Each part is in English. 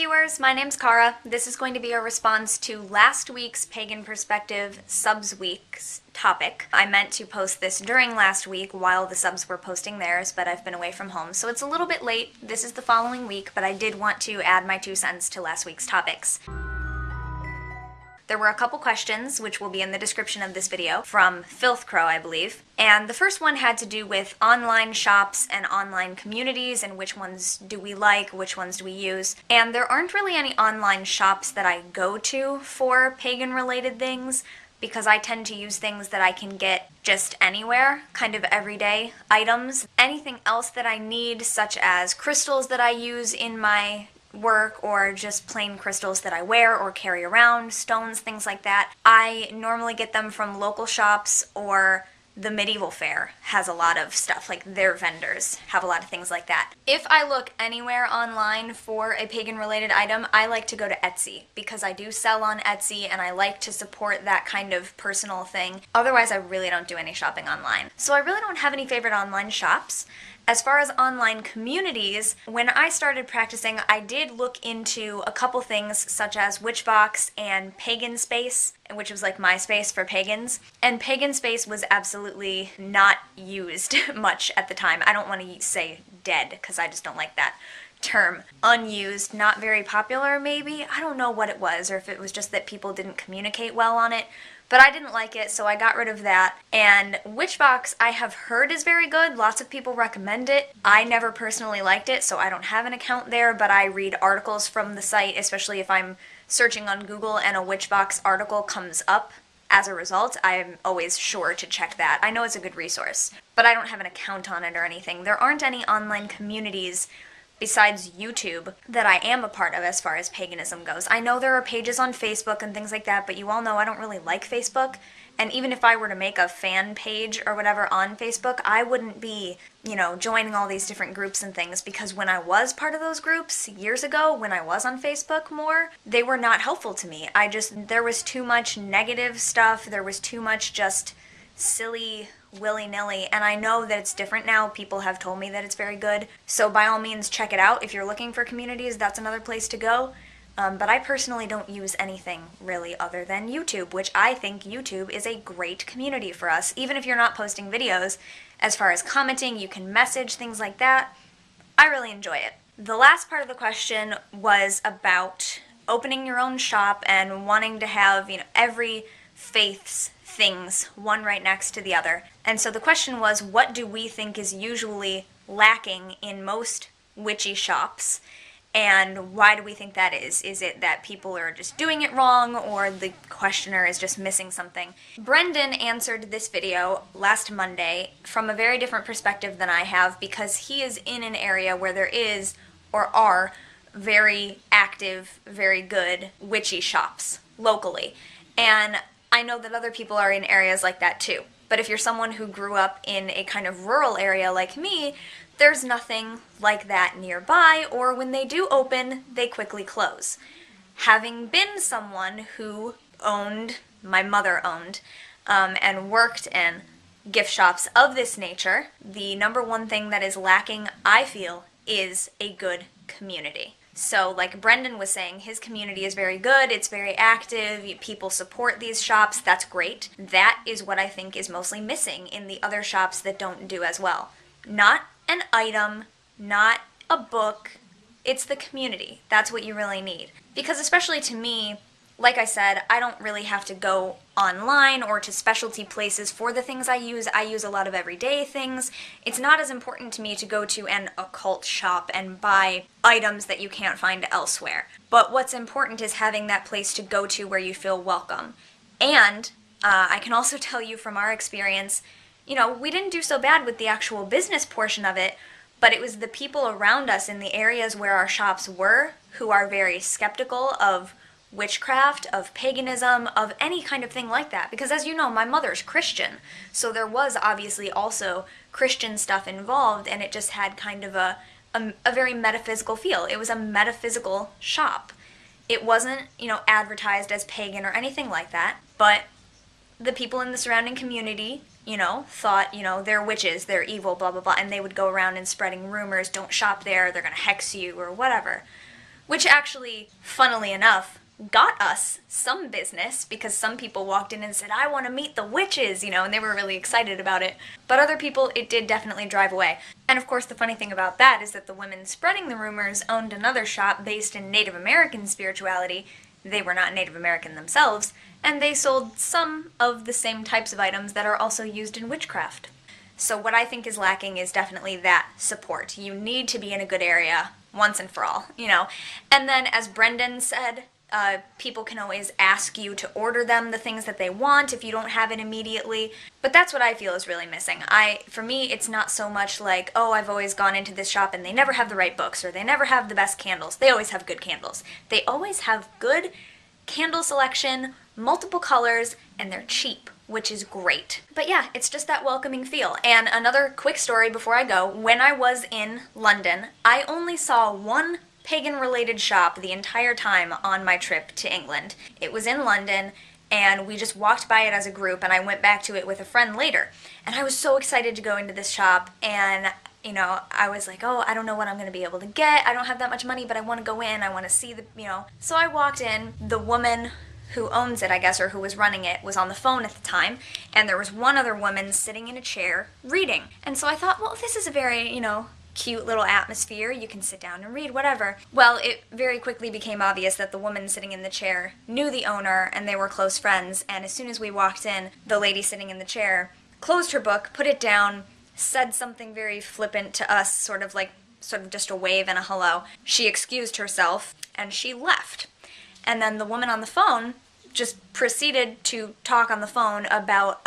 viewers, my name's Cara. This is going to be a response to last week's Pagan Perspective Subs Week's topic. I meant to post this during last week while the subs were posting theirs, but I've been away from home, so it's a little bit late. This is the following week, but I did want to add my 2 cents to last week's topics. There were a couple questions, which will be in the description of this video, from FilthCrow, I believe. And the first one had to do with online shops and online communities and which ones do we like, which ones do we use. And there aren't really any online shops that I go to for pagan-related things, because I tend to use things that I can get just anywhere, kind of everyday items. Anything else that I need, such as crystals that I use in my work or just plain crystals that I wear or carry around, stones, things like that, I normally get them from local shops, or the medieval fair has a lot of stuff, like their vendors have a lot of things like that. If I look anywhere online for a pagan related item, I like to go to Etsy, because I do sell on Etsy and I like to support that kind of personal thing. Otherwise I really don't do any shopping online. So I really don't have any favorite online shops. As far as online communities, when I started practicing, I did look into a couple things such as Witchbox and Pagan Space, which was like MySpace for pagans. And Pagan Space was absolutely not used much at the time. I don't want to say dead, because I just don't like that term. Unused, not very popular maybe? I don't know what it was, or if it was just that people didn't communicate well on it. But I didn't like it, so I got rid of that. And Witchbox, I have heard is very good. Lots of people recommend it. I never personally liked it, so I don't have an account there, but I read articles from the site, especially if I'm searching on Google and a Witchbox article comes up. As a result, I'm always sure to check that. I know it's a good resource, but I don't have an account on it or anything. There aren't any online communities besides YouTube that I am a part of as far as paganism goes. I know there are pages on Facebook and things like that, but you all know I don't really like Facebook. And even if I were to make a fan page or whatever on Facebook, I wouldn't be, joining all these different groups and things, because when I was part of those groups years ago, when I was on Facebook more, they were not helpful to me. There was too much negative stuff, there was too much just silly willy-nilly, and I know that it's different now. People have told me that it's very good, so by all means check it out. If you're looking for communities, that's another place to go. But I personally don't use anything really other than YouTube, which I think YouTube is a great community for us. Even if you're not posting videos, as far as commenting, you can message, things like that. I really enjoy it. The last part of the question was about opening your own shop and wanting to have, every faith's things, one right next to the other. And so the question was, what do we think is usually lacking in most witchy shops? And why do we think that is? Is it that people are just doing it wrong, or the questioner is just missing something? Brendan answered this video last Monday from a very different perspective than I have, because he is in an area where there is, or are, very active, very good witchy shops locally. And I know that other people are in areas like that too. But if you're someone who grew up in a kind of rural area like me, there's nothing like that nearby, or when they do open, they quickly close. Having been someone who my mother owned, and worked in gift shops of this nature, the number one thing that is lacking, I feel, is a good community. So like Brendan was saying, his community is very good, it's very active, people support these shops, that's great. That is what I think is mostly missing in the other shops that don't do as well. Not an item, not a book, it's the community. That's what you really need. Because especially to me, like I said, I don't really have to go online or to specialty places for the things I use. I use a lot of everyday things. It's not as important to me to go to an occult shop and buy items that you can't find elsewhere. But what's important is having that place to go to where you feel welcome. And I can also tell you from our experience, we didn't do so bad with the actual business portion of it, but it was the people around us in the areas where our shops were who are very skeptical of witchcraft, of paganism, of any kind of thing like that. Because as you know, my mother's Christian, so there was obviously also Christian stuff involved, and it just had kind of a very metaphysical feel. It was a metaphysical shop. It wasn't, advertised as pagan or anything like that, but the people in the surrounding community, thought, they're witches, they're evil, blah, blah, blah, and they would go around and spreading rumors, don't shop there, they're gonna hex you, or whatever. which actually, funnily enough, got us some business, because some people walked in and said, I want to meet the witches, and they were really excited about it. But other people, it did definitely drive away. And of course, the funny thing about that is that the women spreading the rumors owned another shop based in Native American spirituality. They were not Native American themselves, and they sold some of the same types of items that are also used in witchcraft. So what I think is lacking is definitely that support. You need to be in a good area once and for all, And then, as Brendan said, people can always ask you to order them the things that they want if you don't have it immediately. But that's what I feel is really missing. For me, it's not so much like, oh, I've always gone into this shop and they never have the right books, or they never have the best candles. They always have good candles. They always have good candle selection, multiple colors, and they're cheap, which is great. But yeah, it's just that welcoming feel. And another quick story before I go, when I was in London, I only saw one pagan-related shop the entire time on my trip to England. It was in London, and we just walked by it as a group, and I went back to it with a friend later. And I was so excited to go into this shop, and I was like, oh, I don't know what I'm going to be able to get. I don't have that much money, but I want to go in. I want to see So I walked in. The woman who owns it, I guess, or who was running it, was on the phone at the time, and there was one other woman sitting in a chair reading. And so I thought, well, this is a very, cute little atmosphere. You can sit down and read, whatever. Well, it very quickly became obvious that the woman sitting in the chair knew the owner, and they were close friends, and as soon as we walked in, the lady sitting in the chair closed her book, put it down, said something very flippant to us, sort of just a wave and a hello. She excused herself, and she left. And then the woman on the phone just proceeded to talk on the phone about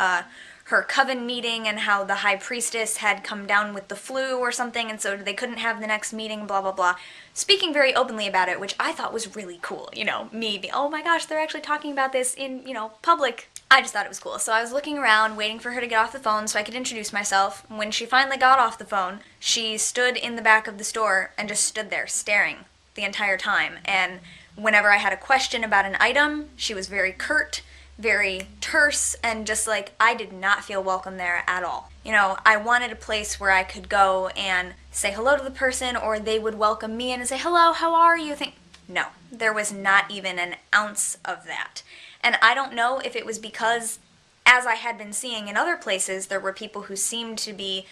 her coven meeting and how the high priestess had come down with the flu or something, and so they couldn't have the next meeting, blah, blah, blah. Speaking very openly about it, which I thought was really cool. Oh my gosh, they're actually talking about this in, public. I just thought it was cool. So I was looking around, waiting for her to get off the phone so I could introduce myself. When she finally got off the phone, she stood in the back of the store and just stood there staring the entire time. And whenever I had a question about an item, she was very curt, very terse, and just I did not feel welcome there at all. I wanted a place where I could go and say hello to the person, or they would welcome me in and say, hello, how are you? No, there was not even an ounce of that. And I don't know if it was because, as I had been seeing in other places, there were people who seemed to be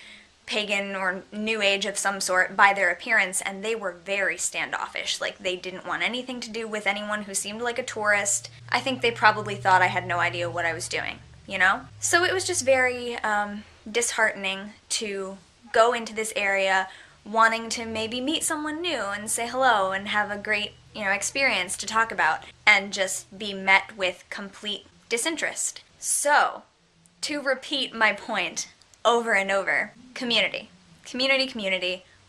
pagan or new age of some sort by their appearance, and they were very standoffish. They didn't want anything to do with anyone who seemed like a tourist. I think they probably thought I had no idea what I was doing, So it was just very disheartening to go into this area wanting to maybe meet someone new and say hello and have a great, experience to talk about, and just be met with complete disinterest. So, to repeat my point over and over, community,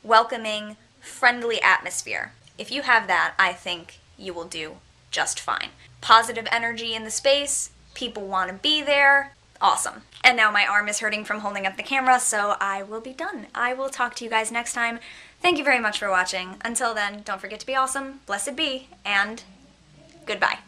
welcoming, friendly atmosphere. If you have that, I think you will do just fine. Positive energy in the space, people want to be there, awesome. And now my arm is hurting from holding up the camera, so I will be done. I will talk to you guys next time. Thank you very much for watching. Until then, don't forget to be awesome, blessed be, and goodbye.